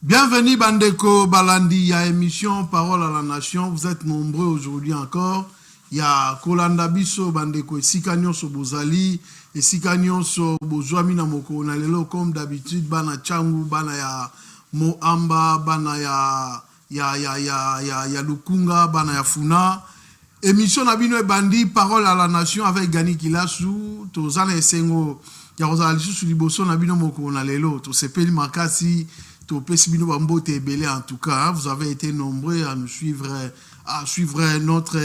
Bienvenue Bandeko Balandi, il y a émission Parole à la Nation. Vous êtes nombreux aujourd'hui encore. Il y a Kolanda Biso Bandeko et Sikanyon so Bozali et Sikanyon so Bozwami na moko na lelo comme d'habitude bana Changu bana ya Moamba bana ya Lukunga bana ya Funa. Émission Nabino et Bandi Parole à la Nation avec Gani Kilasu Tozana Esengo ya Rosali sous liboso Nabino moko na lelo to sepeli makasi. En tout cas, vous avez été nombreux à nous suivre, notre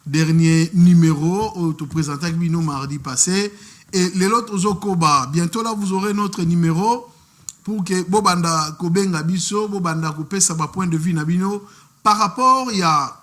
dernier numéro au présenté avec Bino mardi passé. Et les autres Zokoba, bientôt là vous aurez notre numéro pour que Bobanda Kobenga Biso, Bobanda Kopé ça va point de vue Nabino. Par rapport, il y a,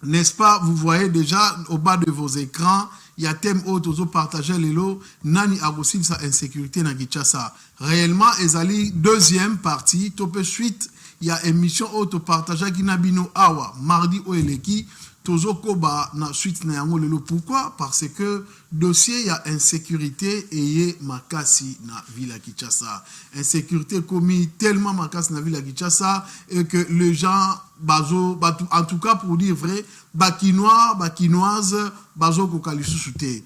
n'est-ce pas, vous voyez déjà au bas de vos écrans, il y a thème auto partager les lots nani agossil sa insécurité na Kinshasa. Réellement ezali deuxième partie topé suite il y a émission auto partager qui nabino awa mardi o eleki tozo koba na suite na yango lelo. Pourquoi? Parce que dossier il y a insécurité et makasi na ville Kinshasa. Insécurité commis tellement makasi na ville Kinshasa et que les gens bazo en tout cas pour dire vrai bakinois bakinoise bazo kokalisu souté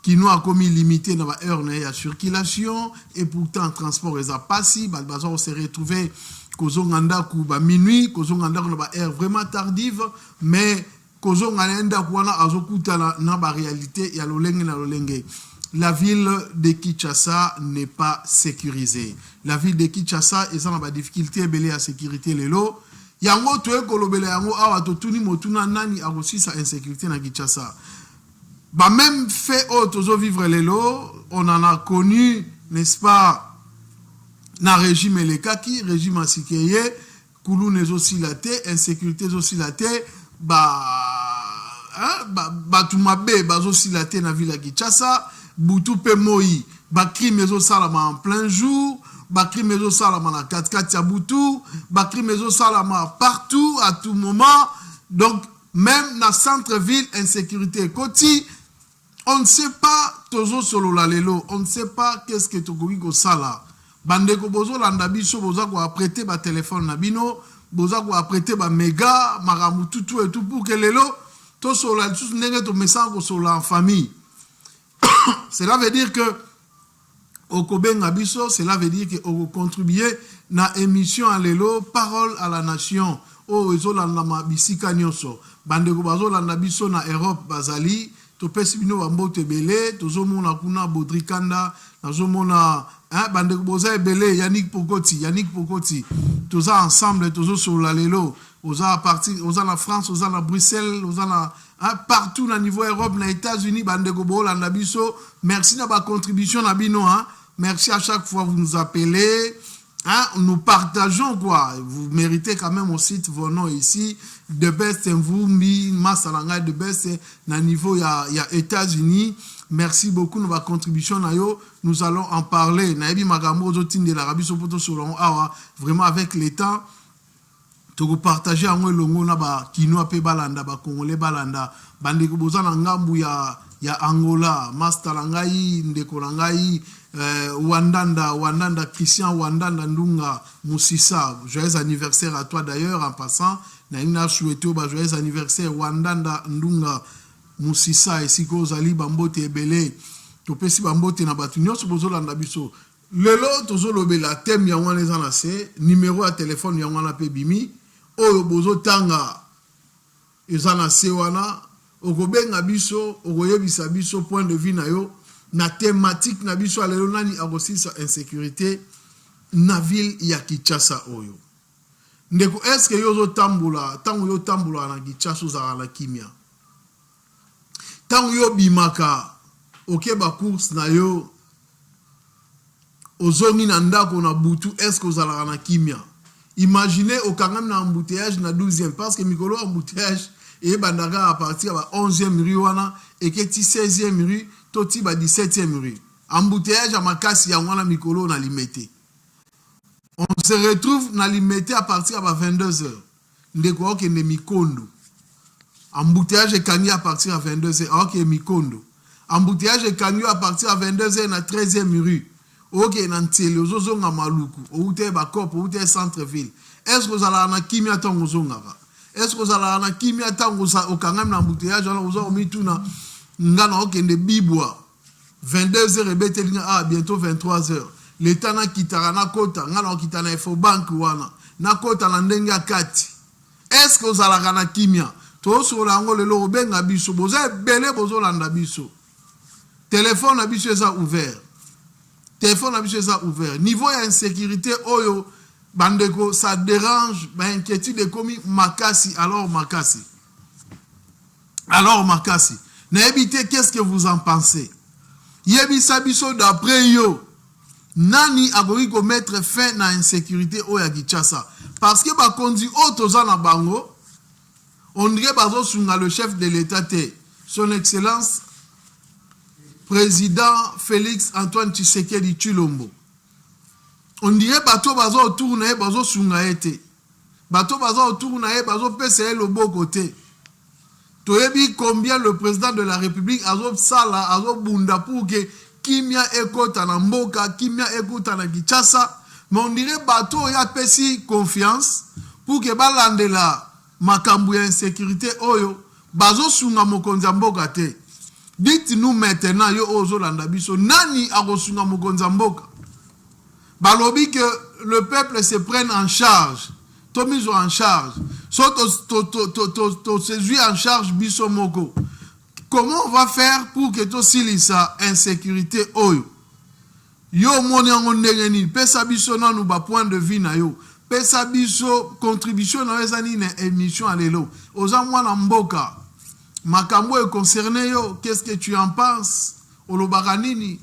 Kino a commis limité dans la heure de circulation et pourtant transport est pas si bazo se retrouver kozonganda kuba minuit kozonganda na ba heure vraiment tardive mais kozonganda kwana azokuta na ba réalité ya lolenge na lolenge. La ville de Kinshasa n'est pas sécurisée. La ville de Kinshasa est dans la difficulté belé à sécurité lelo. Yango toye kolobele yango awa totuni motuna nani akosi sa insécurité na Kinshasa. Bah même fait tozo vivre lelo, on en a connu, n'est-ce pas, na régime elekaki, régime asikeye, koulou nezo silate, insécurité zo silate, tumabe bazo silate na ville Kinshasa, butu pe moi, crime zo salama en plein jour. Bakri mezo salama na 4-4 ya butu, bakri mezo salama partout, à tout moment. Donc, même dans centre-ville, insécurité. Koti, on ne sait pas, tozo solo la lelo, on ne sait pas qu'est-ce que tokoki ko sala. Bandeko bozo landa biso, boza ko apprêter ba téléphone na bino, boza ko apprêter ba méga, maramutu tout et tout pour que lelo, to solo la tout nenge to message ko solo en famille. Cela veut dire que Okobenga biso, cela veut dire que on contribuer na émission à l'élo Parole à la Nation. O ezolanda mabisika nyonso. Bandeko bazolanda biso na Europe bazali, to pesi bino bambote belé, tozomona kuna Bodrikanda, nazomona bandeko boza belé Yannick Pokoti. Toza ensemble tozo sur la lelo. Oza parti, oza na France, oza na Bruxelles, oza na partout na niveau Europe, na États-Unis, bandeko bolanda biso. Merci na ba contribution na bino Merci à chaque fois vous nous appelez, nous partageons quoi. Vous méritez quand même aussi vos noms ici. De best vous mi masalanga de best na niveau il y a États-Unis. Merci beaucoup de votre contribution na yo. Nous allons en parler. Na ebi magambo zotine de l'Arabie Saoudite selon vraiment avec l'État. Toko partager en longo na ba kinoa pe balanda ba congolais balanda bande ko bozana ngambu ya Angola master langai ndeko langai Wandanda Christian Wandanda Ndunga Moussissa, joyeux anniversaire à toi d'ailleurs en passant. Naina souhaité joyeux anniversaire Wandanda Ndunga Moussissa et siko zali bambote ebele to pesi bambote na batu nyonso bozolanda biso. Lelo tozolobela thème ya wana ezana se numéro ya téléphone ya wana pe bimi oyo bozotanga ezana se wana okobenga biso okoyebisa biso point de vue na yo na thématique na biso alelo nani agosisa insécurité na ville ya Kinshasa oyo. Ndeko est-ce que yozo tambula tango yo tambula na Kinshasa za la kimia. Tango yo bimaka okeba course na yo ozongi na ndako na butu est-ce que ozala na kimia. Imaginez au kangam na embouteillage na 12e parce que mikolo embouteillage et bandaka à partir de 11e rue wana et que 16e rue toti ba 17e rue. Embouteillage à makasi ya wana mikolo na limité. On se retrouve na limité à partir de 22h. Ndeko ok ne mikondo. Embouteillage est gagné à partir de 22h. Ok mikondo. Embouteillage est gagné à partir de 22h na 13e rue. ok nantele ozozonga maluku oute bakop oute centre-ville. Est-ce que vous allez na kimia tango zongara? Est-ce que vous allez na kimia tango okangam na embouteillage on vous a mis tout na ngana okende bibwa 22h et betelinga bientôt 23h. L'état na kitara na kota ngana kitana ifo bank wana na kota na ndenge ya kati. Est-ce que vous allez na kimia? To so la ngo lelo benga biso boza belé bozo landa biso. Téléphone na biso eza ouvert. Téléphone na biso eza ouvert. Niveau ya insécurité oyo bandeko ça dérange ba inquiétude de commis makasi alors makasi. Alors makasi. Na éviter qu'est-ce que vous en pensez? Yebisa biso d'après yo nani agoki ko mettre fin na insécurité oya Kinshasa parce que ba kondi otoza na bango on dirait bazo sunga le chef de l'État te son excellence président Félix Antoine Tshisekedi Tshilombo. On dirait bato bazo autour na ye bazo sunga ete bato bazo autour na ye bazo pesa le beau côté. Toyebi combien le président de la République azo sala azo bunda pour que kimia ekota na mboka kimia ekota na Kinshasa, mais on dirait bato ya pesi confiance pour que balandela makambu ya insécurité oyo bazo sunga mokonzi mboka te. Dites-nous maintenant yo ozo landa biso nani akosunga mokonzi mboka? Balobi que le peuple se prenne en charge. To miso en charge. So to se en charge biso moko. Comment on va faire pour que to silisa insécurité oyo? Yo moni yango ndenge nini? Pesa biso nanu ba point de vue na yo. Pesa biso contribution na ezani na émission alelo. Oza mwana mboka. Makambo est concerné yo. Qu'est-ce que tu en penses? Olobaka nini?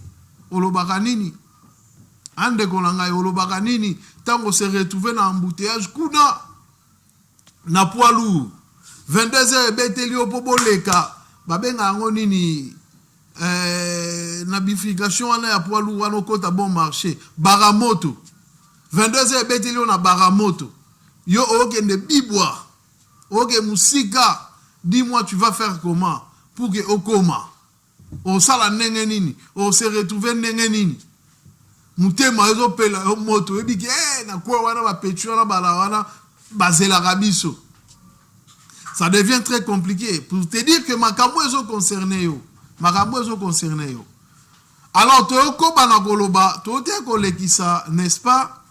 Olobaka nini? Ande kolanga olobaka nini? Tango se retrouver na embouteillage kuna na poids lourd 22h beteli opobo leka babenga yango nini na bifurcation wana ya poids lourd wana kota bon marché baramoto 22h beteli na baramoto yo okende bibwa oke musika. Dis-moi tu vas faire comment pour que okoma o sala ndenge nini o se retrouver ndenge nini mutema ezo pela moto ebiki na kwa wana ba petio na bala wana bazela rabiso. Ça devient très compliqué pour te dire que makambo ezo concerné yo. Makambo ezo concerné yo. Alors to ko bana koloba to te kolekisa n'est-ce pas?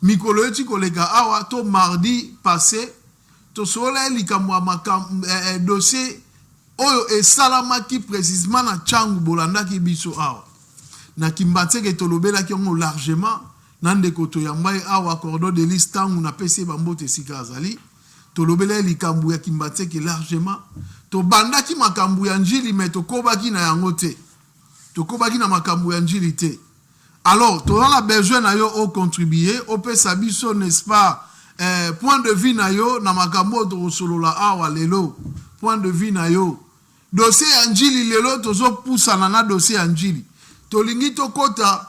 Mikolo eti koleka awa to mardi passé to sola likamwa makam dossier oyo esalamaki précisément na Tchangu bolanda ki biso awa. Na kimbatseke tolobela ki ongo largement nande koto ya mbai awa cordon de liste tangu na pese bambote sika azali tolobela likambu ya kimbatseke largement to banda ki makambu ya njili mais to kobaki na yango te to kobaki na makambu ya njili te. Alors to a besoin na yo o contribuer o pesa biso n'est-ce pas point de vue na yo na makambo to solola awa lelo point de vue na yo dossier ya njili lelo tozo pusana na dossier ya njili tolingi tokota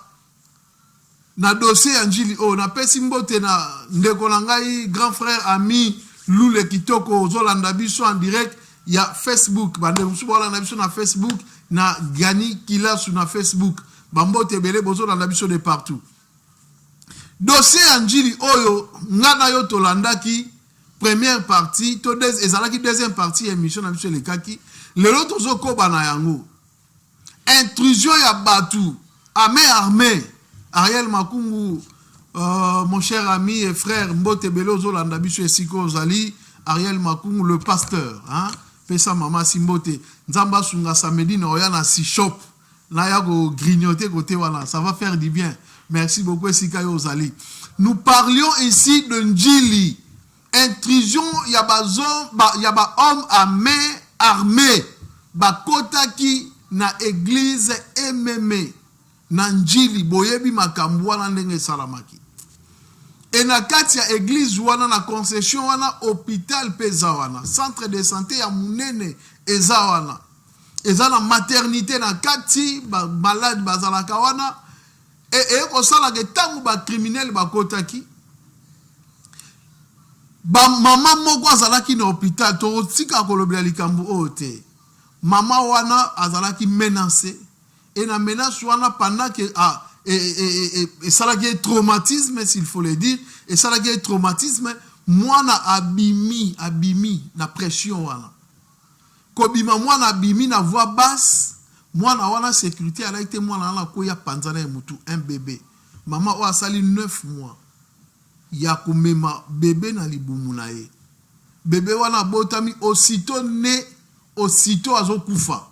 na dossier ya njili na pesi mbote na ndeko na ngai grand frère ami Lule Kitoko ozolanda biso en direct ya Facebook bande musubola na biso na Facebook na Gani Kilasu na Facebook bambote bele bozolanda biso de partout. Dossier ya njili oyo ngana yo tolandaki première partie to ezalaki deuxième partie émission na biso lekaki lelo tozokoba na yango intrusion ya batu armée Ariel Makungu mon cher ami et frère Mbote Belozo Landabiso Esiko Ozali Ariel Makungu le pasteur hein pesa mama Simbote nzamba sunga samedi na oyana si shop na ya go grignoter côté voilà ça va faire du bien. Merci beaucoup Esika Ozali. Nous parlions ici de Njili intrusion ya ba homme armé ba kotaki na église ememe na Njili boyebi makambo wana ndenge salamaki et na kati ya église wana na concession wana hôpital peza wana centre de santé ya munene eza wana eza na maternité na kati ba malade bazalaka wana et ko sala ke tangu ba criminel ba kotaki ba mama moko azalaki na hôpital to tika kolobela likambo ote mama wana azalaki menacé et na menace wana pendant que et ça là qui est traumatisme s'il faut le dire, et ça là qui est traumatisme moi na abimi na pression wana kobima moi na abimi na voix basse moi na wana sécurité ala été moi na koya panzana mutu un bébé maman o asali 9 mois ya komema bébé na libumu na ye bébé wana botami aussitôt né aussitôt azokufa.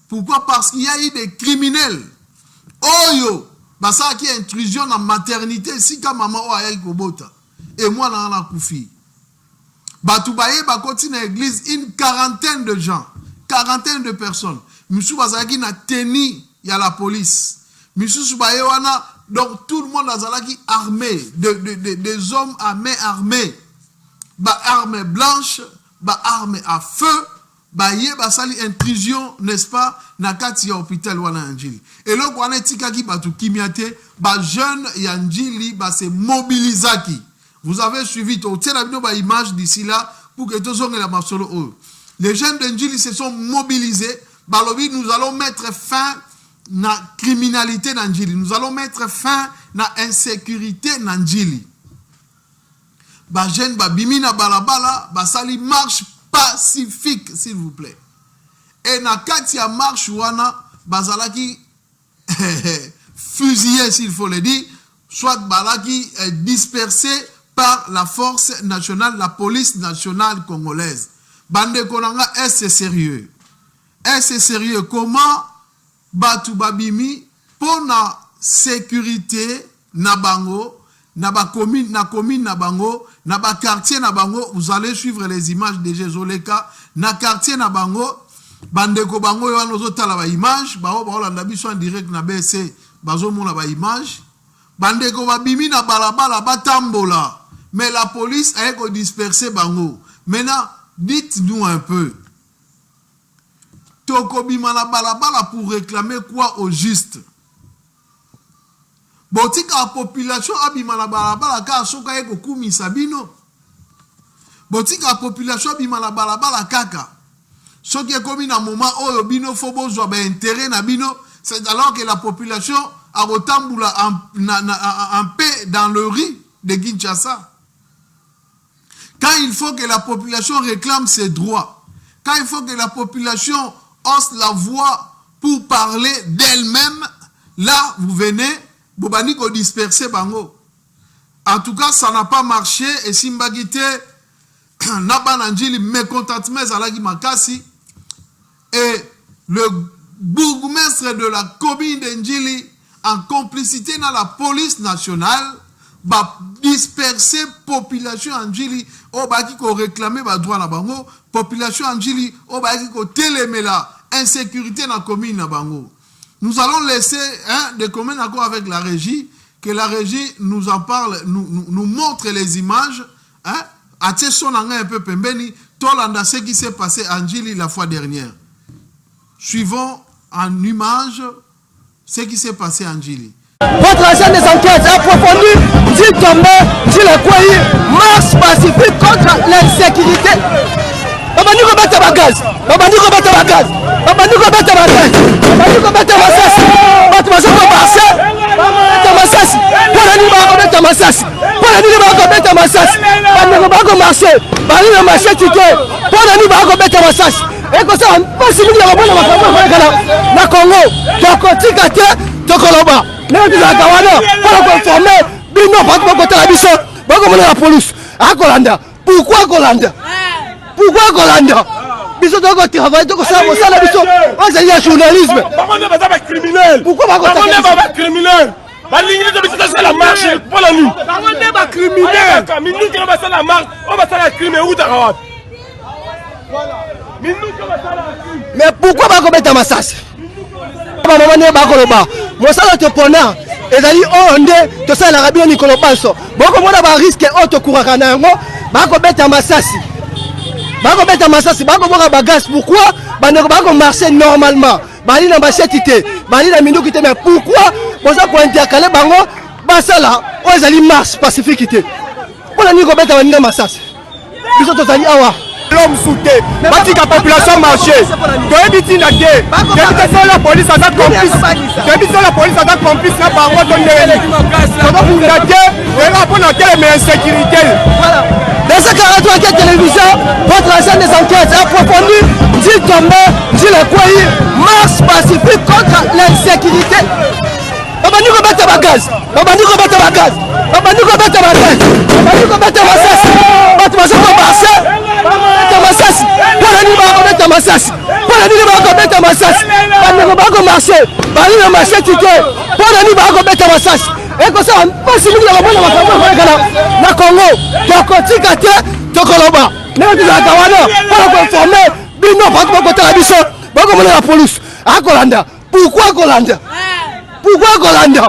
Pourquoi? Parce qu'il y a eu des criminels oyo basa qui intrusion en maternité si ka maman o aya kobota et moi na kufi batu baye ba continue à l'église une quarantaine de gens, quarantaine de personnes. Monsieur bazaki na teni ya la police. Monsieur baye wana donc tout le monde azalaki armé des hommes à main armée. Ba armes blanches, ba armes à feu, ba ye ba sali intrusion n'est-ce pas na kati ya hôpital wana Anjili. Et là wana tikaki batu kimiate ba jeune ya Anjili ba se mobilisaki. Vous avez suivi tout la image d'ici là pour que tous la masolo. Les jeunes d'Anjili se sont mobilisés. Balobi, nous allons mettre fin à la criminalité d'Anjili. Nous allons mettre fin à l'insécurité d'Anjili. Ba jeune ba bimina balabala ba sali marche pacifique s'il vous plaît. Et na katia marche wana bazalaki fusillé s'il faut le dire, soit balaki dispersé par la force nationale, la police nationale congolaise. Bande konanga, est-ce sérieux? Est-ce sérieux? Comment batu babimi pour la sécurité na bango, na ba commune na bango, na ba quartier na bango, vous allez suivre les images de Jézoleka, na quartier na bango, bande ko bango yo anozo tala ba image, ba olanda biso en direct na BC, bazo mona ba image, bande ko babimi na balabala batambola. Mais la police a dispersé bango. Maintenant, dites-nous un peu. Tokobima la balabala pour réclamer quoi au juste? Botika la population abima la balabala ka soka eko kumi sabino. Botika la population abima la balabala kaka. Ce qui est comme un moment où bino fobo zo ba intérêt na bino, c'est alors que la population a retamboula en paix dans le riz de Kinshasa. Quand il faut que la population réclame ses droits, quand il faut que la population hausse la voix pour parler d'elle-même, là, vous venez, Bobani ko disperser bango. En tout cas, ça n'a pas marché, et Simbagite, Nabananjili, mécontentement, Zalagi Makasi, et le bourgmestre de la commune d'Njili, en complicité dans la police nationale, ba disperser population Anjili o baki ko réclamer ba droit na bango population Anjili o baki ko télémela insécurité na commune na bango. Nous allons laisser de commun accord avec la régie, que la régie nous en parle, nous montre les images, à Tchesonanga un peu pembeni tolanda ce qui s'est passé à Anjili la fois dernière. Suivons en image ce qui s'est passé à Anjili. Votre agent des enquêtes approfondies dit tomber sur le coin marche pacifique contre l'insécurité. Babani ko bata bagaz, babani ko bata bagaz, babani ko bata bagaz, babani ko bata masasi. Batu masako marché, bata masasi. Pour ni ba ko bata masasi. Pour ni ba ko bata masasi. Bani ko ba ko marché, bani na marché ticket. Pour ni ba ko bata masasi. Et que ça pas si nous avons pas la na Congo, toko tikate, toko loba. Mais nous avons pour informer, bino pas côté la biso, ba ko la police. A Kolanda. Pourquoi Kolanda? Pourquoi Kolanda? Biso toko travail, toko ça la biso. On c'est un journalisme. Pourquoi pas criminel? Pourquoi pas criminel? C'est la marche pour la nuit. On n'est pas criminel. La marche, on va faire la crime où t'as. Mais pourquoi pas commettre un massacre? Moi ça l'entrepreneur et d'aller on est tout ça la rabine Nicolas Panso. Bon comme on a un risque auto courakana ngo ba commettre un massacre. Ba commettre un massacre, ba commettre un bagage pourquoi? Ba ne pas marcher normalement. Ba li na bachetité, ba li na minduki mais pourquoi? Bon ça pour intercaler bango ba ça là, on ezali marche pacifiquité. Pour la nuit commettre un massacre. Biso tozali awa. L'homme sauté, bâti la population marché. Depuis la police a complice. Depuis la police a complice na bango ton ndeli. Donc vous n'avez pour laquelle mais insécurité. Voilà. Dans ce 43 enquêtes télévision, votre chaîne des enquêtes approfondies dit Tomé, dit le Kouaï, marche pacifique contre l'insécurité. Babani ko bata bagaz. Babani ko bata bagaz. Babani ko bata bagaz. Babani ko bata bagaz. Batu baso ko marché. Bata masasi. Pour ni ba ko bata masasi. Pour ni ba ko bata masasi. Bani ko ba ko marché. Bani ko marché tike. Pour ni ba ko bata masasi. Et comme ça, on passe sur le moment na Congo. Tokotika te tokoloba. Ne tu la kawana. Pour conformer. Bino ba ko kota la biso. Ba ko mona la police. A Kolanda. Pourquoi Kolanda? Pourquoi Kolanda?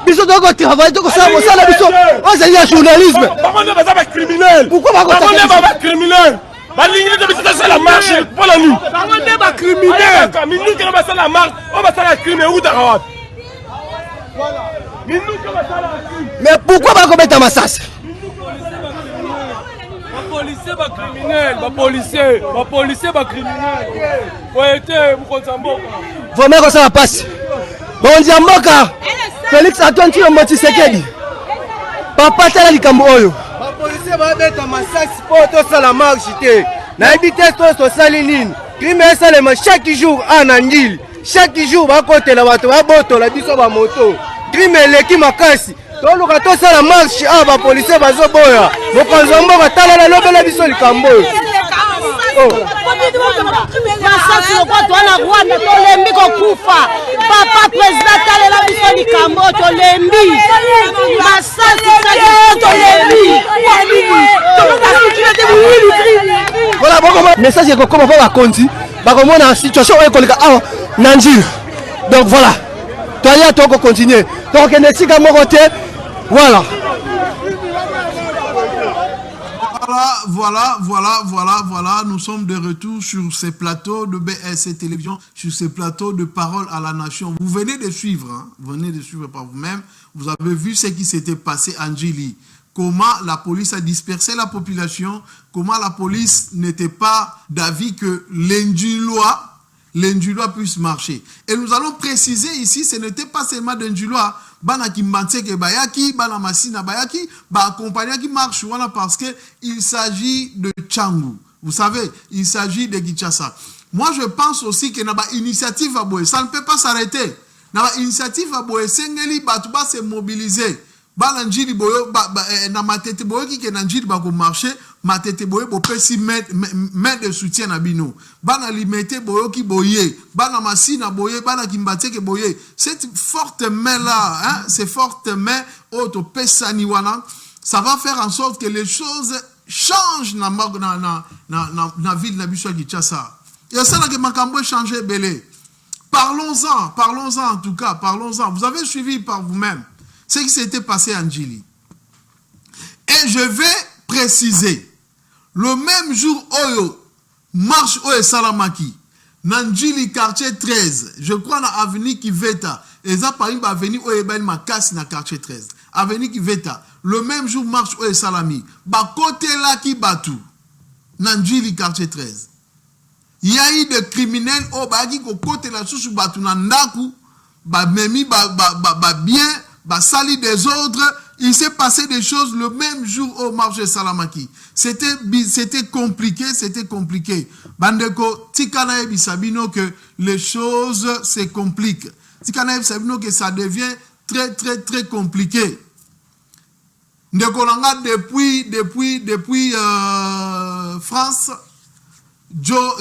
Biso dogo travail dogo ça la biso. Oh c'est un journalisme. Pourquoi pas criminel? Pourquoi pas criminel? Balingi de biso ça la marche pour la nuit. Comment pas criminel? Minnu qui va ça la marche, on va ça la criminel ou d'arawat. Voilà. Minnu qui va ça la crime. Mais pourquoi pas commettre massacre? Policier ba criminel, ba policier ba criminel. Ouais, vous comptez Vos mères ça passe. Bon on dit Mboka. Félix Antoine Tshilombo Tshisekedi. Papa tala likambo oyo. Ba policier ba beta massacre pour to sala marche té. Na ebite to sali nini. Crime salema chaque jour en Angile. Chaque jour ba côté la bato ba boto la biso ba moto. Crime leki makasi. Toluka to sala marche ba policier bazo boya. Mokonzo mboka tala la lobela biso likambo. Masasi lokoto wana Rwanda tolembi kokufa. Papa président talela biso likambo tolembi. Masasi tolembi. Voilà bon message est comment pas konti. Ba komona en situation ekolika awa Nanjir. Donc voilà. Toi ya toko continuer. Donc netika moko te. Voilà. Voilà, nous sommes de retour sur ces plateaux de BSC Télévision, sur ces plateaux de Parole à la Nation. Vous venez de suivre, vous venez de suivre par vous-même. Vous avez vu ce qui s'était passé en Djili. Comment la police a dispersé la population, comment la police n'était pas d'avis que l'Indjulois puisse marcher. Et nous allons préciser ici, ce n'était pas seulement d'Indjulois, bana ki mbanseke bayaki, bana masina bayaki, ba accompagné qui marche voilà parce que il s'agit de Tchangou. Vous savez, il s'agit de Kinshasa. Moi je pense aussi que na ba initiative à Boé, ça ne peut pas s'arrêter. Na ba initiative à Boé, sengeli batuba se mobiliser. Bana njili boyo na matete boyo ki ke na njili ba ko marcher, matete boyo bo pesi main de soutien na bino. Bana limete boyo ki boye, bana masina boye, bana kimbateke boye. Cette forte main là, hein, ces fortes mains auto pesani wana, ça va faire en sorte que les choses changent na ville na biso Kinshasa. Et ça là que makambo changer belé. Parlons-en en tout cas, parlons-en. Vous avez suivi par vous-même ce qui s'était passé en Djili. Et je vais préciser, le même jour Oyo, marche Oyo Salamaki, dans Djili quartier 13, je crois dans avenue Kiveta, et ça par exemple avenue Oyo Ben Makasi dans quartier 13, avenue Kiveta, le même jour marche Oyo Salami, ba côté là qui batou, dans Djili quartier 13. Il y a eu des criminels au bagi ko côté là sous batou dans Ndaku, ba memi ba bien, bah, sali des autres, il s'est passé des choses le même jour au marché Salamaki. C'était compliqué. Bandeko, Tikana Bisabino que les choses se compliquent. Tikana Bisabino que ça devient très compliqué. Ndeko Langa depuis France,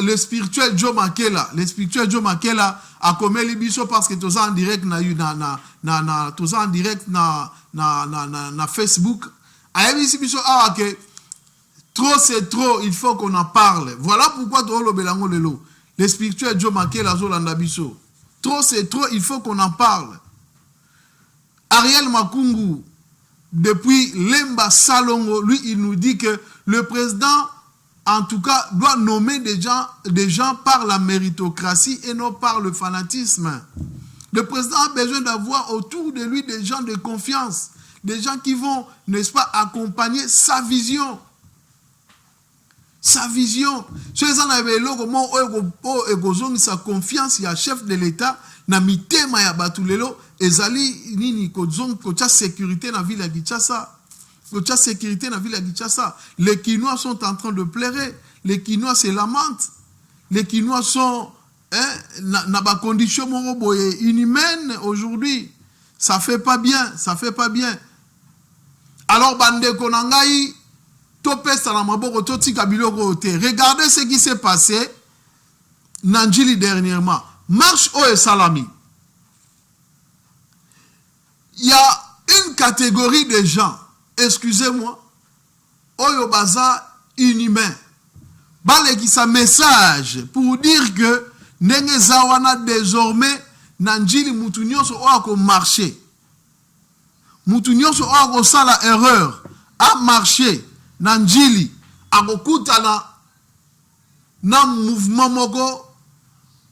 le spirituel Joe Makela a commis l'émission parce que tous en direct na Facebook a émis biso ah que trop c'est trop, il faut qu'on en parle. Voilà pourquoi to lo belango lelo le spirituel Joe Makela zo landa biso. Trop c'est trop, il faut qu'on en parle. Ariel Makungu depuis Lemba Salongo, lui il nous dit que le président en tout cas, doit nommer des gens par la méritocratie et non par le fanatisme. Le président a besoin d'avoir autour de lui des gens de confiance, des gens qui vont, n'est-ce pas, accompagner sa vision. sa vision. Ce qui est comment sa confiance, il y a chef de l'État, na mitema ya batulelo, ezali nini kocha sécurité na ville ya Kinshasa. Kocha sécurité na ville ya Kinshasa. Les Kinois sont en train de pleurer. Les Kinois se lamentent. Les Kinois sont na ba condition inhumaine aujourd'hui. Ça fait pas bien, ça fait pas bien. Alors bande konangai regardez ce qui s'est passé Nanjili dernièrement. Marche au Salami. Il y a une catégorie de gens, excusez-moi, Oyo Baza inhumain. Balé qui sa message pour dire que Nenge Zawana désormais Nanjili Moutounioso a marché. Moutounioso a sala erreur a marché. Nanjili akokutana na mouvement moko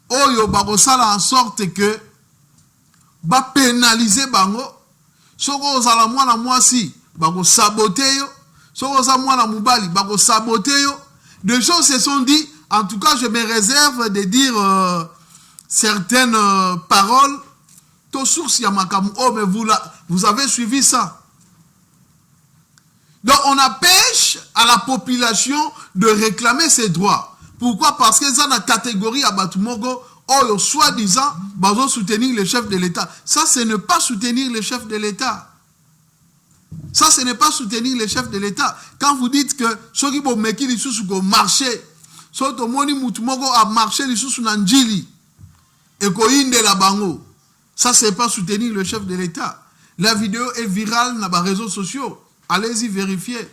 oyo bakosala en sorte que ba pénaliser bango soko ozala mwana mwasi bakosabote yo soko ozala mwana mubali bakosabote yo. Des choses se sont dit. En tout cas, je me réserve de dire certaines paroles. To source yamakamu. Oh, mais vous avez suivi ça. Donc, on empêche à la population de réclamer ses droits. Pourquoi? Parce que ça, dans la catégorie à Batumogo, oh, soi-disant, ils soutenir le chef de l'État. Ça, ce n'est pas soutenir le chef de l'État. Ça, ce n'est pas soutenir le chef de l'État. Quand vous dites que ceux qui vont mettre les sous au marché, ceux qui vont a marché les sous Nanjili, et qu'on de la bango, ça, ce n'est pas soutenir le chef de l'État. La vidéo est virale dans les réseaux sociaux. Allez-y vérifier.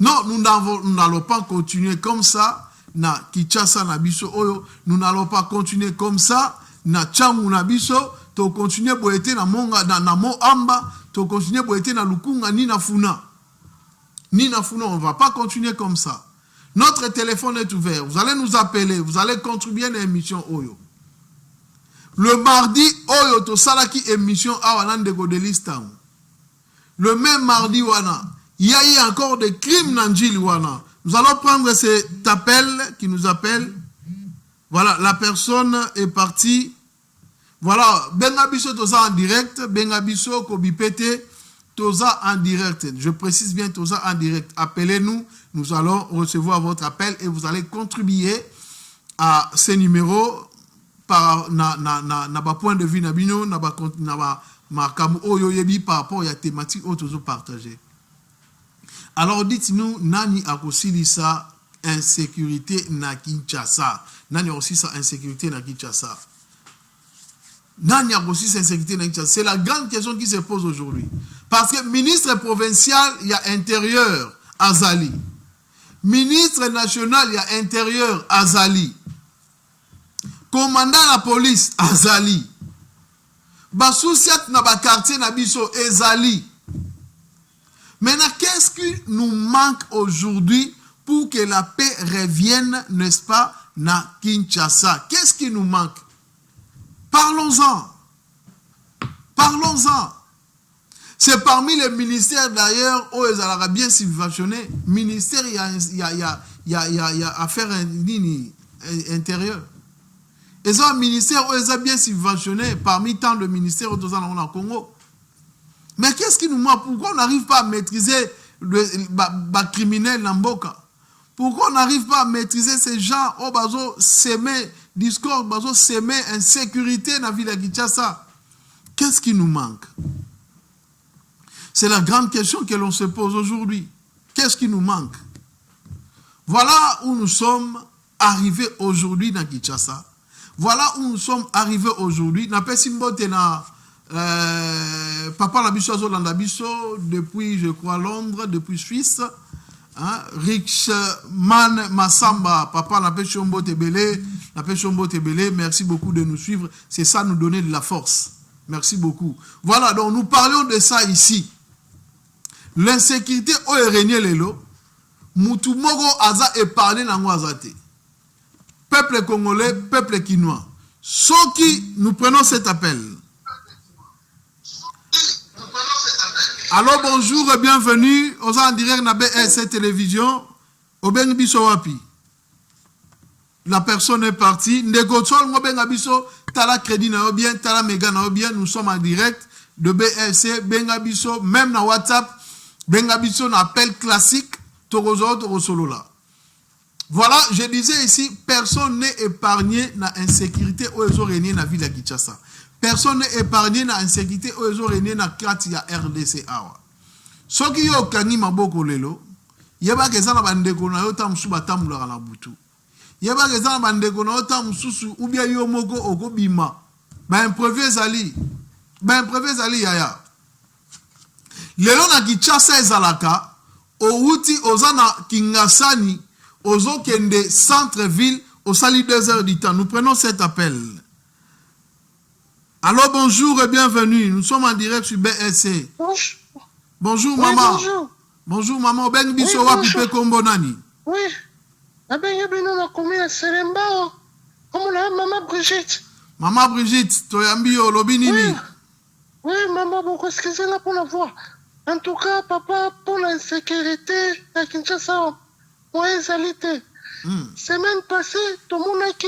Non, nous n'allons pas continuer comme ça. Na Kinshasa na biso oyo, nous n'allons pas continuer comme ça. Na Tchangu na biso, to continuer pour être na monga na Moamba, to continuer pour être na Lukunga ni na Funa. Ni na Funa, on va pas continuer comme ça. Notre téléphone est ouvert. Vous allez nous appeler, vous allez contribuer à l'émission oyo. Le mardi oyo to salaki émission awanande godelista. Le même mardi, il y a eu encore des crimes Nanjili. Nous allons prendre cet appel qui nous appelle. Voilà, la personne est partie. Voilà, Bengabiso Toza en direct. Bengabiso Kobipete Toza en direct. Je précise bien Toza en direct. Appelez-nous. Nous allons recevoir votre appel et vous allez contribuer à ces numéros par na point de vue nabino na Markamu oyo yebi par rapport à la thématique autozo partagée. Alors dites-nous, nani akosili sa insécurité na Kinshasa? Nani aussi sa insécurité na Kinshasa? Nani akosili sa insécurité na Kinshasa? C'est la grande question qui se pose aujourd'hui. Parce que ministre provincial, il y a intérieur, Azali. Ministre national, il y a intérieur, Azali. Commandant la police, Azali. Basousiat na ba quartier na biso ezali. Maintenant, qu'est-ce qui nous manque aujourd'hui pour que la paix revienne, n'est-ce pas, na Kinshasa? Qu'est-ce qui nous manque? Parlons-en. Parlons-en. C'est parmi les ministères d'ailleurs où ils allaient bien subventionner. Ministère, il y a affaires intérieures. Ils ont un ministère où ils ont bien subventionné parmi tant de ministères au Congo. Mais qu'est-ce qui nous manque? Pourquoi on n'arrive pas à maîtriser le criminel Namboka? Pourquoi on n'arrive pas à maîtriser ces gens au bazo s'aimer discours, bazo s'aimer insécurité dans la ville de Kinshasa? Qu'est-ce qui nous manque? C'est la grande question que l'on se pose aujourd'hui. Qu'est-ce qui nous manque? Voilà où nous sommes arrivés aujourd'hui dans Kinshasa. Voilà où nous sommes arrivés aujourd'hui. Papa Nabiso Landabiso, depuis, je crois, Londres, depuis Suisse. Hein? Richman Massamba, Papa Napechombo Tebele, merci beaucoup de nous suivre. C'est ça nous donner de la force. Merci beaucoup. Voilà, donc nous parlons de ça ici. L'insécurité au régné lelo, Moutumogo Aza est parlé dans Azate. Peuple congolais, peuple quinois. Ceux qui nous prenons cet appel. Alors bonjour et bienvenue aux en direct na BS Télévision. Obengi biso wapi. La personne est partie. Ndeko Tsol ngobenga biso tala crédit na yo bien, tala méga na yo bien. Nous sommes en direct de BLC. Benga biso même na WhatsApp. Benga biso na appel classique. Torozo Torosolo là. Voilà, je disais ici, personne n'est épargné dans l'insécurité où ils ont régné dans la ville de Kinshasa. Personne n'est épargné dans l'insécurité où ils ont régné dans la RDC. Ce qui est au Kani Maboko Lelo, il y a pas que ça na bandeko na yo tamsu batamula na butu. Il y a pas que ça na bandeko na yo tamsu ou bien yo moko okobima. Ba imprévu zali. Ba imprévu zali yaya. Lelo na Kinshasa ezalaka, outi ozana Kingasani, ozo kende centre-ville, au sali 2 heures du temps. Nous prenons cet appel. Alors bonjour et bienvenue. Nous sommes en direct sur BSC. Bonjour oui, maman. Bonjour. Bonjour maman. Ben biso wa pipe kombo nani. Oui. Abenye bino na commune Serembao. Comme la maman Brigitte. Maman Brigitte, toyambi yo lobi nini? Oui. Oui, maman, beaucoup excusez-la pour la voix. En tout cas, papa, pour l'insécurité à Kinshasa, moi, ezalité. Semaine passée, tout le monde a qui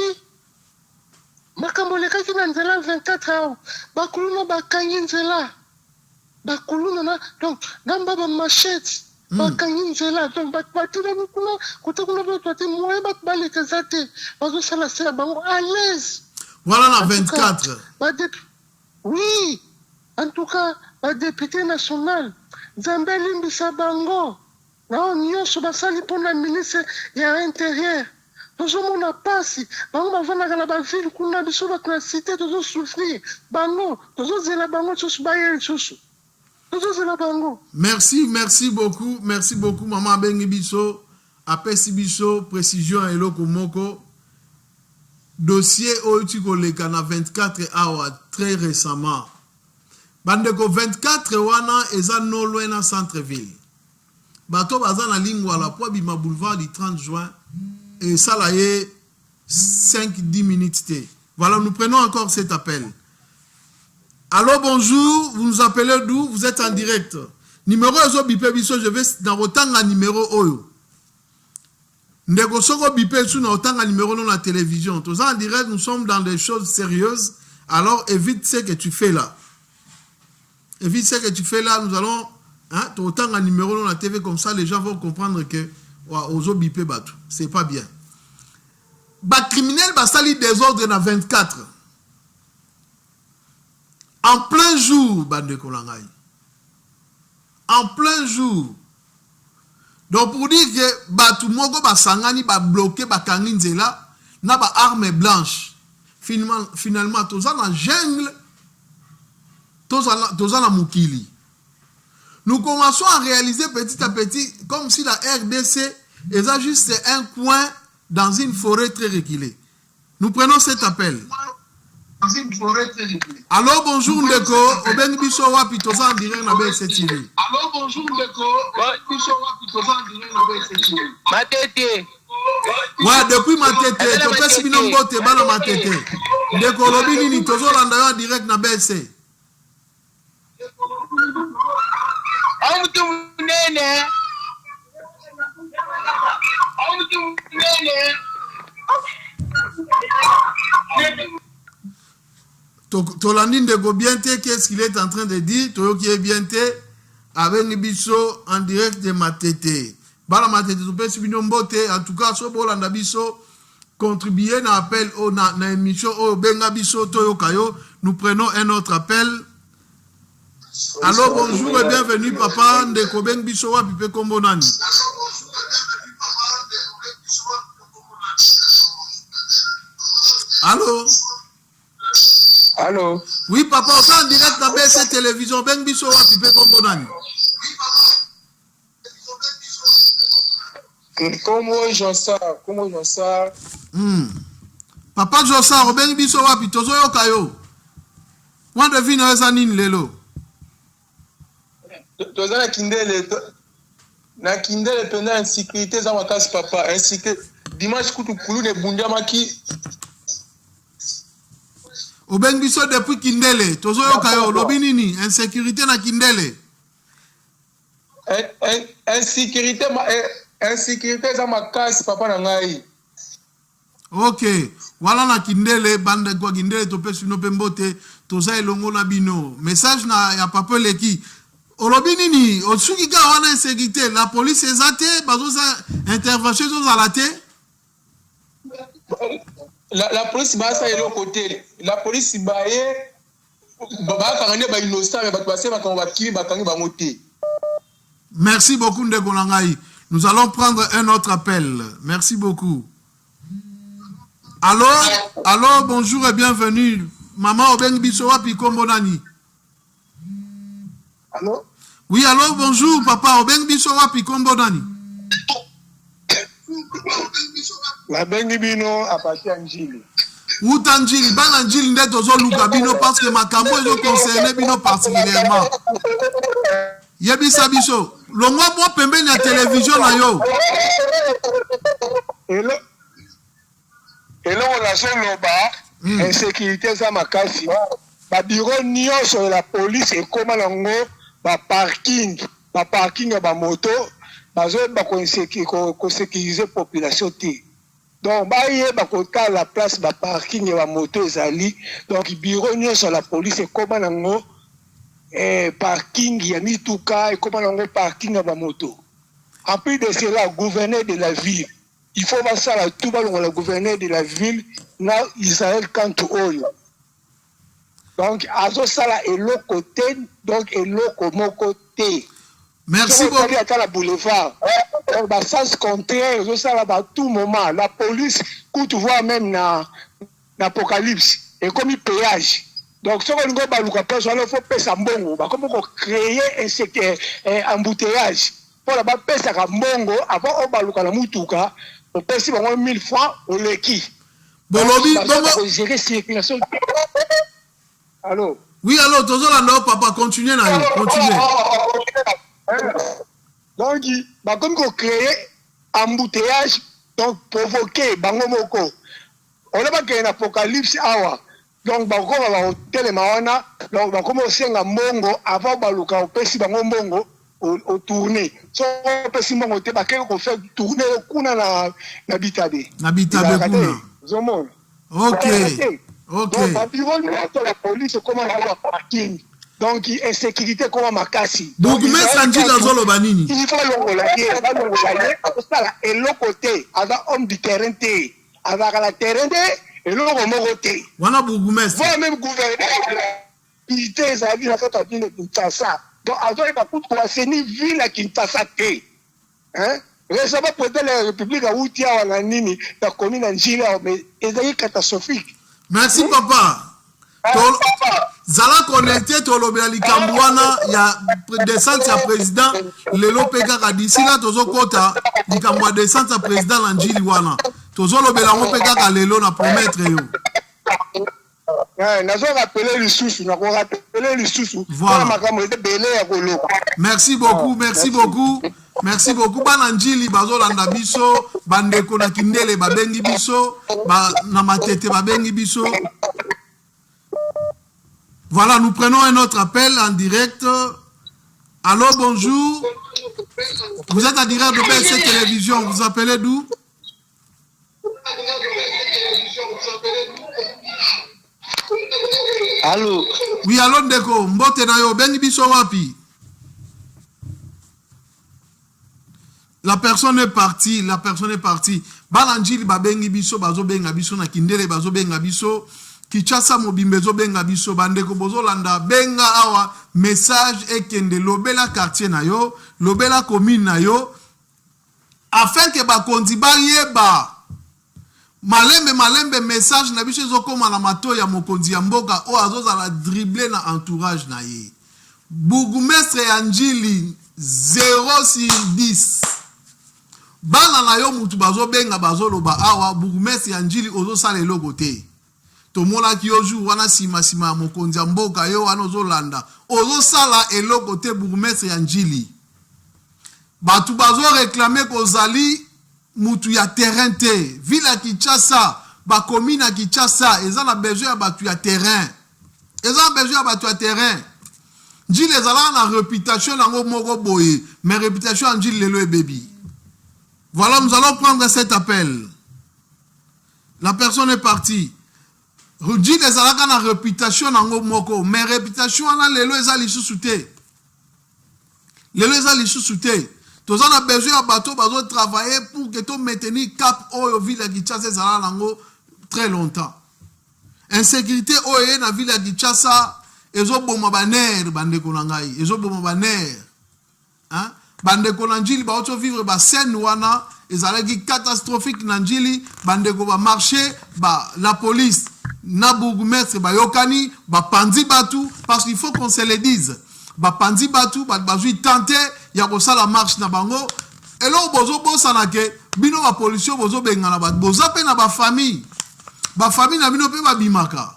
makamboleka ki na nzela 24 heures. Bakuluna bakangi nzela. Bakuluna donc gamba ba machette. Bakangi nzela. Donc batila kuna kutakuna batati moye batbaleka zate. Bazo sala sala bango à l'aise. Voilà la 24. Oui. En tout cas, le député national, Zambeli Mbisa Bango, nous sommes pour la ministre de l'Intérieur. Nous sommes en passe. Bango, nous avons la ville, nous avons la cité, nous avons souffert. Bango, nous avons la bango, nous avons la bango. Merci, merci beaucoup, maman Bengi Biso, Apesi Biso, précision et loko moko. Dossier Outiko Lekana 24 heures très récemment. Bandeko 24 wana eza no loin na centre-ville. Bato baza na lingwa la po bima boulevard du 30 juin et ça là est 5-10 minutes. Voilà, nous prenons encore cet appel. Allô, bonjour, vous nous appelez d'où? Vous êtes en direct. Numéro ezo bipé biso, je vais dans otanga numéro oyo. Ndeko soko bipé sous na otanga numéro non la télévision. Tous en direct, nous sommes dans des choses sérieuses. Alors évite ce que tu fais là. Évite ce que tu fais là, nous allons autant un numéro dans la TV comme ça, les gens vont comprendre que ozo bipé batou. C'est pas bien. Ba criminel ba sali désordre na 24. En plein jour, bande kolangay. En plein jour. Donc pour dire que batou moko ba sangani ba bloqué ba kanginzela na ba arme blanche. Finalement tous en jungle. Tozana Mukili. Nous commençons à réaliser petit à petit comme si la RDC est juste un coin dans une forêt très reculée. Nous prenons cet appel. Dans une forêt très reculée. Alors bonjour Ndeko, Oben Biso Wapi Tozan direct na BLC TV. Alors bonjour Ndeko, Oben Biso Wapi Tozan direct na BLC TV. Matete. Ouais, depuis Matete, Topesi Binombo te bana Matete. Ndeko lobi nini tozolanda yo direct na BLC. Tolandi Ndeko Bienté, qu'est-ce qu'il est en train de dire? Toyo qui est Bienté avec Nibiso en direct de Matete. Bala Matete, Topesi Binombo te, en tout cas, so bolanda biso contribuer na appel na émission au Benga Biso Toyo Kayo. Nous prenons un autre appel. Alors bonjour et bienvenue papa Ndeko Ben Bisowa Pipe Kombo Nani. Allô? Allô? Oui papa, on est en direct dans BC Télévision. Ben Bisowa Pipe Kombo Nani. Comment Jossard? Papa Jossard, Ben Bisowa Pipe Tozo Kayo. Moi devine Ezanine Lelo. Toza na kindele pena insécurité za makasi papa insécurité dimanche kutu kulu ne bundamaki Oben biso depuis kindele tozo yoka yo lobi nini insécurité na kindele insécurité insécurité eza makasi papa na ngai. Ok, voilà na kindele bande kwa kindele tope sino pembote toza elongo na bino. Message na ya papa leki. Olobi nini osuki ka wana insécurité la police ezate bazo sa intervention zo zalate. La police ba sa yelo côté. La police ba ye ba kangane ba innocent mais ba passer ba kangba kili ba kangi ba moté. Merci beaucoup ndeko na ngai. Nous allons prendre un autre appel. Merci beaucoup. Allô, allô, bonjour et bienvenue. Maman Obeng Bisowa Pikombo Nani. Allô? Oui, allô, bonjour, papa Obeng Bisowa Pikombo Nani. La bengi bino a parti Anjili. Outa Njili, ban Njili nde tozo luka bino parce que makambo ezo concerné bino particulièrement. Yebisa biso, longwa mo pembeni ya télévision na yo. Hello, la loba, insécurité za makasi. Ba bureau nyonso la police et comme nango ba parking ya ba moto, bazo ba ko sécuriser population ti. Donc ba yé ba ko ka la place ba parking ya ba moto ezali. Donc bureau nyonso la police et comme nango parking ya mituka et comme nango parking ya ba moto. En plus de cela, gouverneur de la ville, il faut voir ça là, tout le gouverneur de la ville, là, Israël Kantou Oyo. Donc, à ça là, et l'autre côté, donc, et l'autre côté. Merci beaucoup. À la boulevard. Donc, bah, sens contraire, ça là, à tout moment, la police, quand tu vois même dans l'Apocalypse, et comme il péage. Donc, si on a il faut payer ça mbongo. Comme on créer un embouteillage. Pour la payer ça mbongo, avant on va le mutuka, on paye 1000 francs au leki. Bolobi, bongo. Gérer circulation. Allô? Oui, allô, Tozolando, papa, continuez là, continuez. Donc, comme on crée un embouteillage, donc provoquer, bango moko. On n'a pas créé un apocalypse awa. Donc, bango va au télémawana, donc bango senga mbongo, avant baluka au pesi bango mbongo. Au tourner. So pesi mbongo te bakeke ko fait tourner kuna na bitabe. Na bitabe kuna. Zomon. OK. OK. Donc, la police comment avoir parking. Donc, insécurité comment makasi. Donc, mais Sanjila Zolo Banini. Il faut l'ongolayer, et l'autre côté, avec homme du terrain, avec la terrain, et l'autre côté. Wana bourgmestre. Voilà même gouverneur. Il était à la ville de Kinshasa. Donc, avant, il va pouvoir assainir ville à Kinshasa. Hein? Récemment, pour la République à Outia, la commune Anjili, mais c'est catastrophique. Merci, papa. Zala connecté tolobela likambwana ya descente ya président lelo peka d'ici là tozo kota likambwa descente ya président na Njili wana tozo lobela ngo peka lelo na promettre yo. Nazo rappeler les sous, na ko rappeler les sous. Voilà. Merci beaucoup, merci beaucoup. Merci beaucoup. Bana Njili bazolanda biso, bandeko na kindele babengi biso, ba na matete babengi biso. Voilà, nous prenons un autre appel en direct. Allô, bonjour. Vous êtes en direct de BSC Télévision. Vous appelez d'où? Allô. Oui, allô, Ndeko. Mbote na yo, bengi biso wapi. La personne est partie, la personne est partie. Balanjili babengi biso, bazo benga biso na kindele, bazo benga biso. Kichasa mobimbezo benga biso bandeko bozolanda benga awa message ekende lobela quartier na yo lobela commune na yo afin que bakonzi bayeba malembe message na biso ezokoma na mato ya mokonzi ya mboka o azozala dribble na entourage na ye bourgmestre ya Njili 0 sur 10 bana na yo mutu bazobenga bazoloba awa bourgmestre ya Njili ozosala eloko te. Tomona ki oju wana sima mokonzi ya mboka yo wana ozolanda ozosala eloko te bourgmestre ya Njili batu bazo réclamer kozali mutu ya terrain te ville ya Kinshasa ba commune ya Kinshasa ezana besoin ya batu ya terrain Njili ezala na réputation nango moko boye mais réputation ya Njili lelo ebebi Voilà, nous allons prendre cet appel. La personne est partie. Rudi les alaka na réputation nango moko, mais réputation ana lelo ezali sous-souté. Lelo ezali sous-souté. Tous on a besoin de bateau, bateau travailler pour que tu maintenir cap au ville de Kinshasa ezala nango très longtemps. Insécurité oye na ville de Kinshasa ezo boma baner bande konangai, ezo boma baner. Hein? Bande konanjili ba auto vivre ba scène wana ezalaki catastrophique nanjili bande ko ba marché ba la police na bourgmestre ba yokani ba pandi batu parce qu'il faut qu'on se le dise ba pandi batu ba bazui tenter ya ko sala marche na bango elo bozo bosana ke bino ba policier bozo bengana ba boza pe na ba famille na bino pe ba bimaka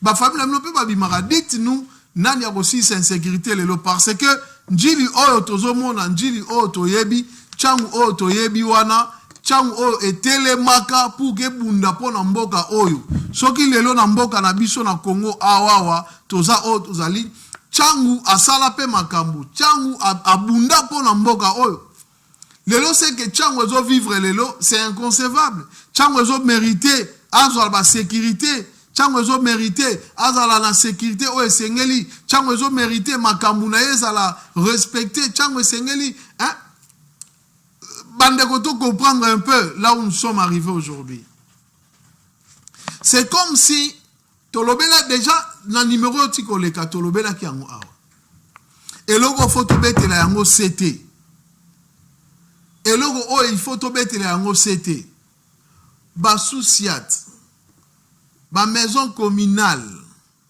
ba famille na bino pe ba bimaka dites-nous nani ya ko si insécurité lelo parce que njili oyo tozomona njili oyo toyebi changu oyo toyebi wana changu oyo etelemaka pour ke bunda pona mboka oyo soki lelo na mboka na biso na Congo awawa toza oyo tozali changu asala pe makambu changu abunda pona mboka oyo lelo c'est que changu ezo vivre lelo c'est inconcevable changu ezo mériter azwa ba sécurité changu ezo mériter azala na sécurité oyo esengeli changu ezo mériter makambu na ezala respecter changu esengeli hein. Bandekoto comprendre un peu là où nous sommes arrivés aujourd'hui. C'est comme si Tolobela déjà dans numéro tikoleka Tolobela ki yango awa. Et logo photo betela yango CT. Et logo oh il faut betela yango CT. Ba souciat. Ba maison communale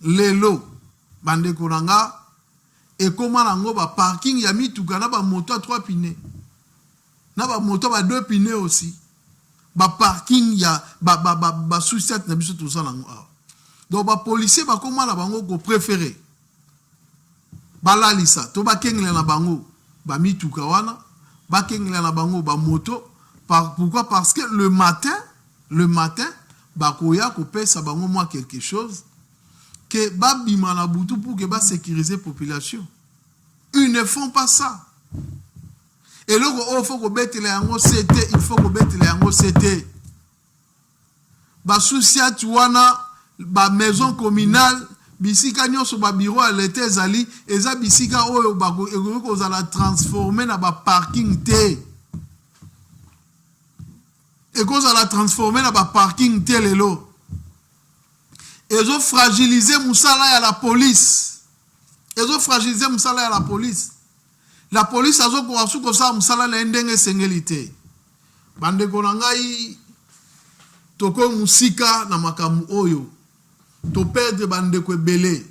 lelo bandeko nanga et comment nango ba parking ya mituka na ba moto à 3 pneus. Na ba moto ba 2 pneus aussi. Ba parking ya ba souciat na biso tout ça nango. Donc ba policier ba comment na bango ko préféré. Ba lalisa to ba kengela na bango ba mituka wana, ba kengela na bango ba moto pourquoi parce que le matin ba koya ko pesa bango moi quelque chose que ba bima na butu pour que ba sécuriser population. Ils ne font pas ça. Et là, il faut que betele yango CT, il faut que betele yango CT. Ba souciat wana, ba maison communale, bisika nyonso ba bureau à l'été zali, eza bisika oyo ba ko zala transformer na ba parking te. Et ko zala transformer na ba parking te lelo. Ezo fragiliser musala ya la police. Ezo fragiliser musala ya la police. La police a zo ko suko sa musala na ndenge sengelite. Bande konangai toko musika na makamu oyo. To perdre bande ko belé.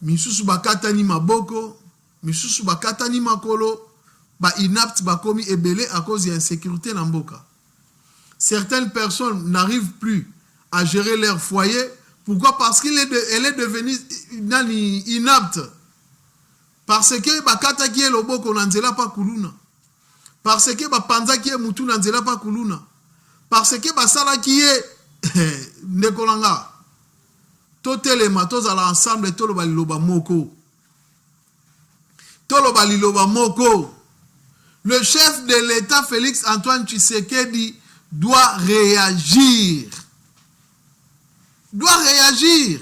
Misusu bakata ni maboko, misusu bakata ni makolo, ba inapte bakomi ebelé à cause de l'insécurité na mboka. Certaines personnes n'arrivent plus à gérer leur foyer. Pourquoi? Parce qu'elle est devenue inapte. Parce que bakata ki eloboko nanzela pa kuluna. Parce que bapanza ki mutu nanzela pa kuluna. Parce que basala ki ndekolanga. Totelema tozala ensemble toloba liloba moko. Toloba liloba moko. Le chef de l'État Félix Antoine Tshisekedi doit réagir. Doit réagir.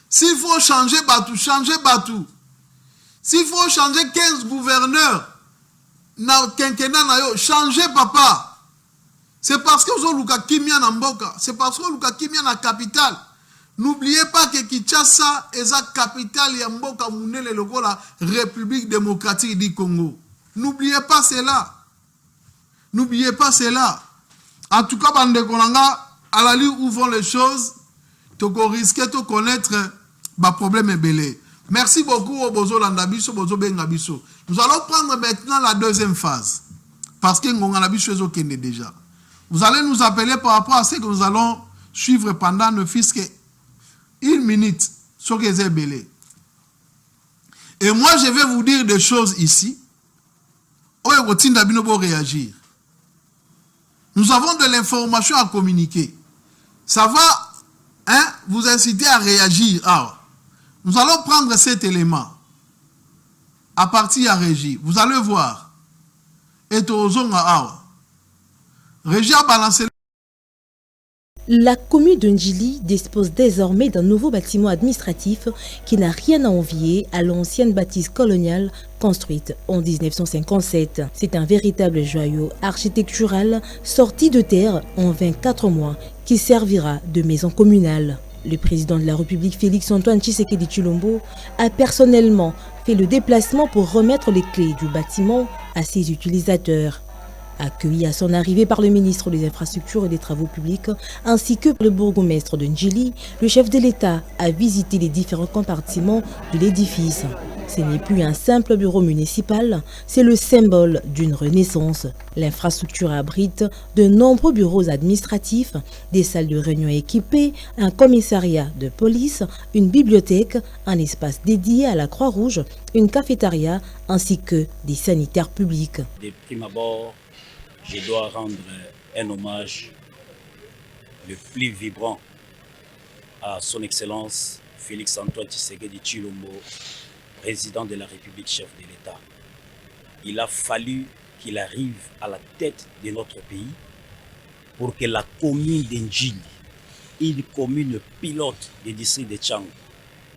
S'il faut changer Batou, changer Batou. S'il faut changer 15 gouverneurs, na quinquennat na yo, changer papa. C'est parce que vous avez Kimia na mboka. C'est parce que vous avez Kimia na capitale. N'oubliez pas que Kinshasa est la capitale ya mboka munele loko la République démocratique du Congo. N'oubliez pas cela. N'oubliez pas cela. En tout cas, bande konanga, à la lieu où vont les choses, tu risques de connaître le problème est belé. Merci beaucoup au Bozo Landabiso, Bozo Bengabiso. Nous allons prendre maintenant la deuxième phase. Parce que nous avons déjà. Vous allez nous appeler par rapport à ce que nous allons suivre pendant ne fût-ce que 1 minute. Sur que c'est belé. Et moi, je vais vous dire des choses ici. Réagir. Nous avons de l'information à communiquer. Ça va vous inciter à réagir. Alors, nous allons prendre cet élément à partir à régie. Vous allez voir. et tozonga awa. Régia balancé. La commune de Ndjili dispose désormais d'un nouveau bâtiment administratif qui n'a rien à envier à l'ancienne bâtisse coloniale construite en 1957. C'est un véritable joyau architectural sorti de terre en 24 mois qui servira de maison communale. Le président de la République, Félix-Antoine Tshisekedi Tshilombo, a personnellement fait le déplacement pour remettre les clés du bâtiment à ses utilisateurs. Accueilli à son arrivée par le ministre des Infrastructures et des Travaux publics, ainsi que le bourgmestre de Ndjili, le chef de l'État a visité les différents compartiments de l'édifice. Ce n'est plus un simple bureau municipal, c'est le symbole d'une renaissance. L'infrastructure abrite de nombreux bureaux administratifs, des salles de réunion équipées, un commissariat de police, une bibliothèque, un espace dédié à la Croix-Rouge, une cafétéria, ainsi que des sanitaires publics. De prime abord, je dois rendre un hommage le plus vibrant à son Excellence Félix-Antoine Tshisekedi Tshilombo, président de la République, chef de l'État. Il a fallu qu'il arrive à la tête de notre pays pour que la commune d'Ndjili, une commune pilote du district de Tchang,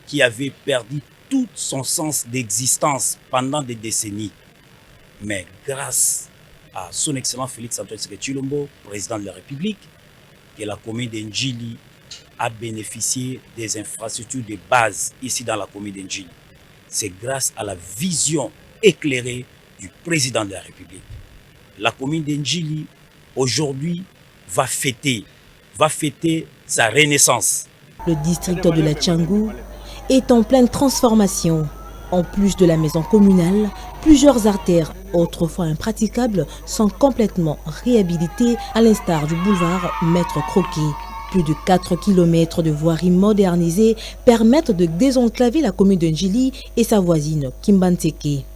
qui avait perdu tout son sens d'existence pendant des décennies, mais grâce à son Excellence Félix-Antoine Tshisekedi Tshilombo, président de la République, que la commune d'Ndjili a bénéficié des infrastructures de base ici dans la commune d'Ndjili. C'est grâce à la vision éclairée du président de la République. La commune d'Ndjili, aujourd'hui, va fêter sa renaissance. Le district de la Tchangou est en pleine transformation. En plus de la maison communale, plusieurs artères autrefois impraticables sont complètement réhabilitées à l'instar du boulevard Maître Croquet. Plus de 4 km de voiries modernisées permettent de désenclaver la commune de Ndjili et sa voisine Kimbanteke.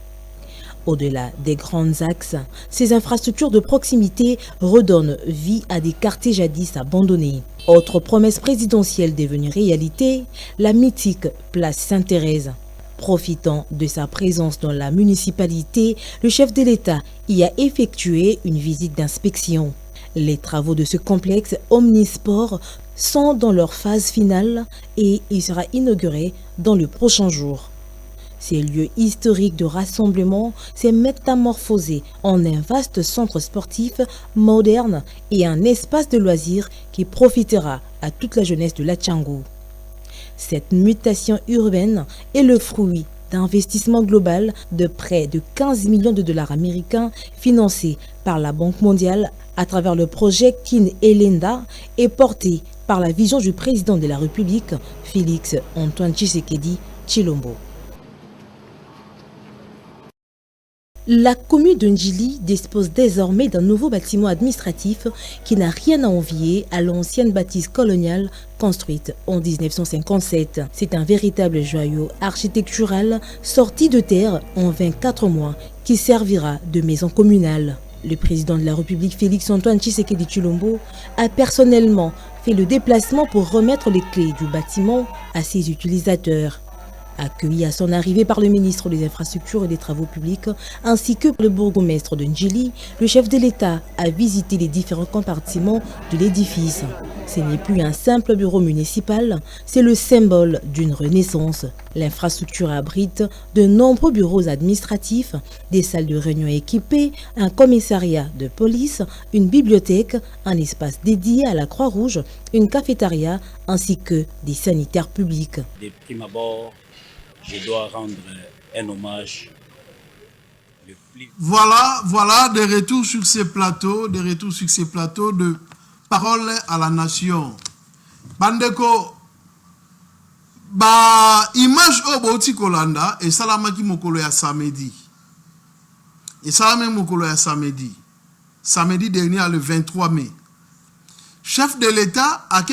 Au-delà des grands axes, ces infrastructures de proximité redonnent vie à des quartiers jadis abandonnés. Autre promesse présidentielle devenue réalité, la mythique place Sainte-Thérèse. Profitant de sa présence dans la municipalité, le chef de l'État y a effectué une visite d'inspection. Les travaux de ce complexe omnisport sont dans leur phase finale et il sera inauguré dans le prochain jour. Ces lieux historiques de rassemblement s'est métamorphosé en un vaste centre sportif moderne et un espace de loisirs qui profitera à toute la jeunesse de la Tchangou. Cette mutation urbaine est le fruit d'investissement global de près de 15 millions de dollars américains financés par la Banque mondiale à travers le projet Kin Elenda et porté par la vision du président de la République, Félix-Antoine Tshisekedi Tshilombo. La commune de Ndjili dispose désormais d'un nouveau bâtiment administratif qui n'a rien à envier à l'ancienne bâtisse coloniale construite en 1957. C'est un véritable joyau architectural sorti de terre en 24 mois qui servira de maison communale. Le président de la République, Félix-Antoine Tshisekedi Tshilombo, a personnellement fait le déplacement pour remettre les clés du bâtiment à ses utilisateurs. Accueilli à son arrivée par le ministre des Infrastructures et des Travaux publics, ainsi que le bourgmestre de Ndjili, le chef de l'État a visité les différents compartiments de l'édifice. Ce n'est plus un simple bureau municipal, c'est le symbole d'une renaissance. L'infrastructure abrite de nombreux bureaux administratifs, des salles de réunion équipées, un commissariat de police, une bibliothèque, un espace dédié à la Croix-Rouge, une cafétéria, ainsi que des sanitaires publics. De prime abord, je dois rendre un hommage le plus... Voilà, des retours sur ces plateaux, de parole à la nation. Bandeko, image au Bauti Kolanda et Salamaki Mokolo ya samedi. Samedi dernier, le 23 mai. Chef de l'État a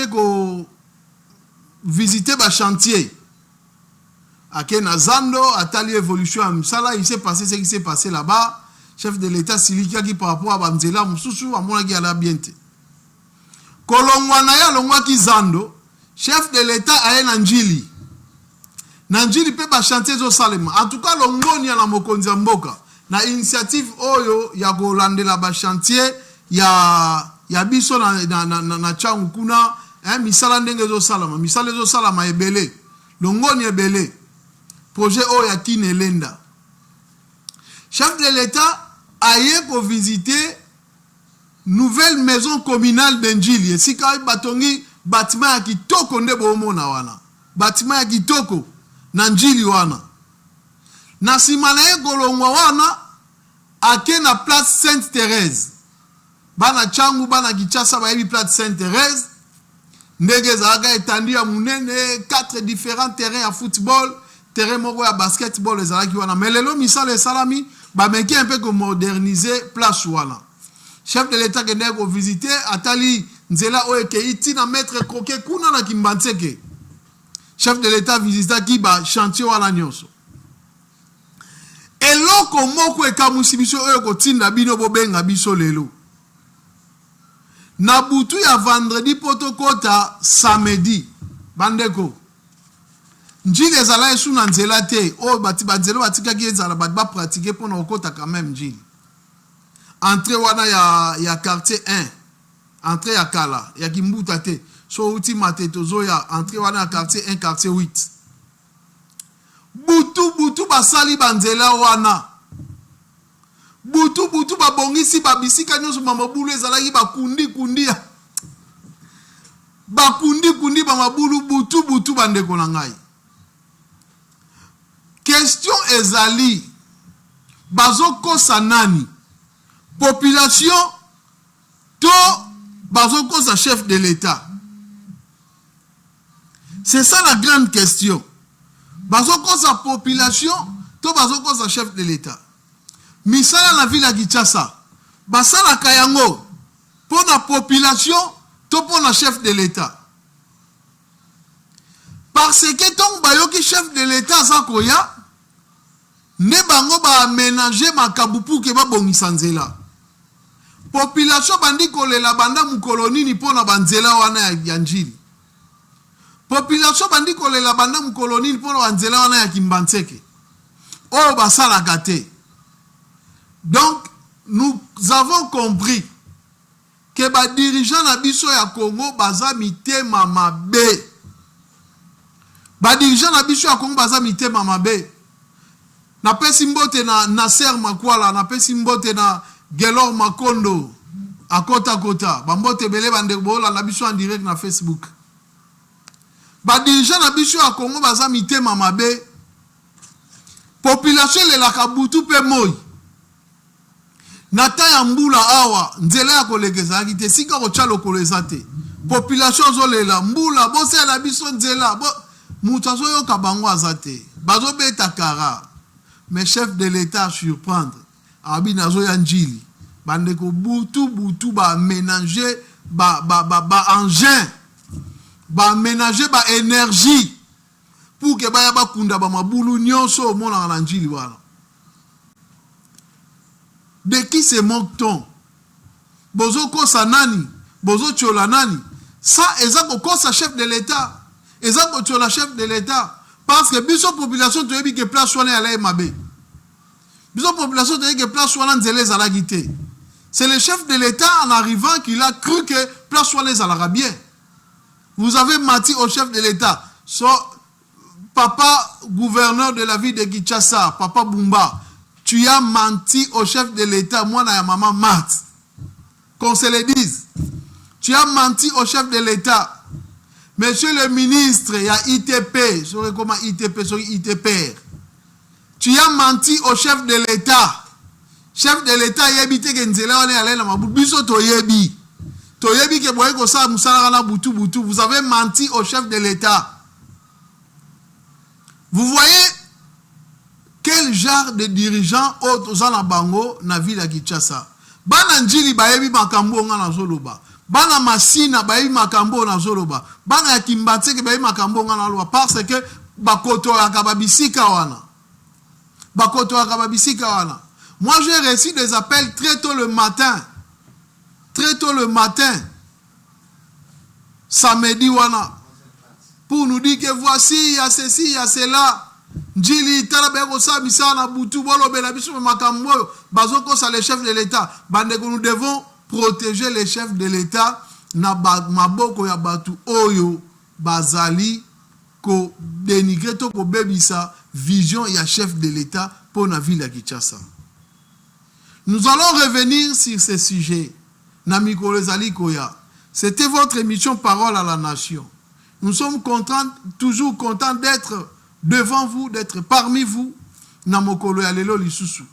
visité le chantier. Ake Nazando, Atali Évolution à Msala, il s'est passé ce qui s'est passé là-bas. Chef de l'État Silika qui par rapport à Bamzela, Moussoussou, à mon qui a la bienté. Kolongwanaya, Longwa ki Zando, chef de l'État a Ndjili. Ndjili peut pas chanter au Salema. En tout cas, Longoni à la Mokonza Mboka. na initiative oyo ya kolandela ba chantier ya biso na changu kuna misala ndenge ezosalama misala ezosalama ebele longoni ebele projet oyo ya Kinelenda. Chef de l'État aye ko visiter nouvelle maison communale d'Enjili esika batongi bâtiment ya kitoko nde bomona wana bâtiment ya kitoko na Njili wana na simana ye kolongwa wana ake na place Sainte-Thérèse bana changu bana Kinshasa bayebi place Sainte-Thérèse ndenge ezalaka etandi ya munene 4 différents terrains ya football terrain moko ya basketball ezalaki wana mais lelo misala esalami bameki un peu ko moderniser place wana. Chef de l'État qui est visiter atali nzela oeke itina maître croquet kuna na Kimbantseke. Chef de l'État visita ki ba chantier wana nyonso. Eloko moko ekamusi biso oyo kotinda bino bobenga biso lelo. Na butu ya vendredi potokota samedi bandeko. Njili ezala esu na nzela te o bati banzela batika ki ezala ba pratiquer pona okota quand même njili. Entrée wana ya quartier 1 entrée ya kala ya kimbuta te so uti matetozo ya entrée wana ya quartier 1 quartier 8 butu basali banzela wana butu babongisi babisika nyonso mamabulu ezalaki bakundi bamabulu butu bandeko na ngai. Question ezali bazokosa nani population to bazokosa chef de l'État? C'est ça la grande question. Bazokosa population to bazokosa chef de l'État? Misala na ville ya Kinshasa basala kayango pour la population to pour la chef de l'État? Parce que ton bayoki chef de l'État zakoya ne bango ba aménager makabupu ke ba bongisa nzela. Population bandi kolela banda mukolonini pona banzela wana ya Njili. Population bandi kolela banda mukolonini pona banzela wana ya Kimbantseke. Oh basala gâté. Donc nous avons compris que ba dirigeant na biso ya Congo baza mitema mabe. Ba dirigeant na biso ya Congo baza mitema mabe. Na pesi mbote na Nasser Makwala, na pesi mbote na Gelor Makondo à kota bambote bele bande bola na biso en direct na Facebook. Ba dirigeant na biso ya Congo baza mitema mabe. Population le la kabutu pe moy. Nata ya mbula awa nzela ya kolegeza kite sika ko chalo kolezate. Population zo lela mbula bose la biso nzela bo mutazo yo kabango azate. Bazo beta kara. Mais chef de l'État surprendre abi nazo ya Njili bande ko butu ba ménager ba engin ba ménager ba énergie pour que ba ya ba kunda ba mabulu nyonso mona na Njili wala. De qui se moque-t-on? Bozo kosa nani? Bozo tchola nani? Ça ezako kosa chef de l'État. Ezako tchola chef de l'État. Parce que biso population te yebi que place wana ya mabe. Biso population te yebi que place wana nzele zalagite. C'est le chef de l'État en arrivant qu'il a cru que place wana zalaga bien. Vous avez menti au chef de l'État. So, papa gouverneur de la ville de Kinshasa, papa Bumba, tu as menti au chef de l'État, moi na ya maman Mat. Qu'on se le dise. Tu as menti au chef de l'État. Monsieur le ministre, il y a ITP, je sais comment ITP, sur ITP. Tu as menti au chef de l'État. Chef de l'État, il y a habité que nous allons aller dans ma bouche, Toyebi. Toyebi que boye ko sa musala na butu. Vous avez menti au chef de l'État. Vous voyez quel genre de dirigeant autour na bango na ville ya Kinshasa. Bana Njili bayebi makambo nga na zoloba. Bana Masina bayi makambo na zoloba. Bana ya Kimbantseke bayi makambo nga na zoloba. Parce que bakoto ya kababisika wana. Bakoto ya kababisika wana. Moi j'ai reçu des appels très tôt le matin. Très tôt le matin. Samedi wana. Pour nous dire que voici, il y a ceci, il y a cela. Njili tala beko sa misana butu bolo bela biso makambo bazoko sa les chefs de l'État bandeko nous devons protéger les chefs de l'État na maboko ya batu oyo bazali ko dénigrer to ko bebisa vision ya chef de l'État pour la ville de Kinshasa. Nous allons revenir sur ce sujet. Namikolo Zali Koya. C'était votre émission Parole à la Nation. Nous sommes contents, toujours contents d'être devant vous, d'être parmi vous. Namokolo Yalelo Lisusu.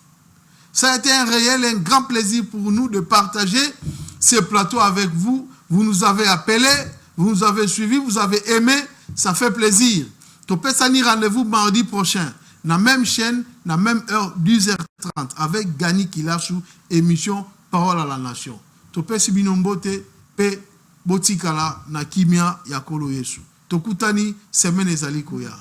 Ça a été un réel, un grand plaisir pour nous de partager ce plateau avec vous. Vous nous avez appelés, vous nous avez suivis, vous avez aimé. Ça fait plaisir. Topesani rendez-vous mardi prochain. La même chaîne, la même heure, 10h30, avec Gani Kilachou, émission Parole à la Nation. Topesi binombote, pe botikala na kimia ya kolo Yesu. Tokutani, semaine ezali koya.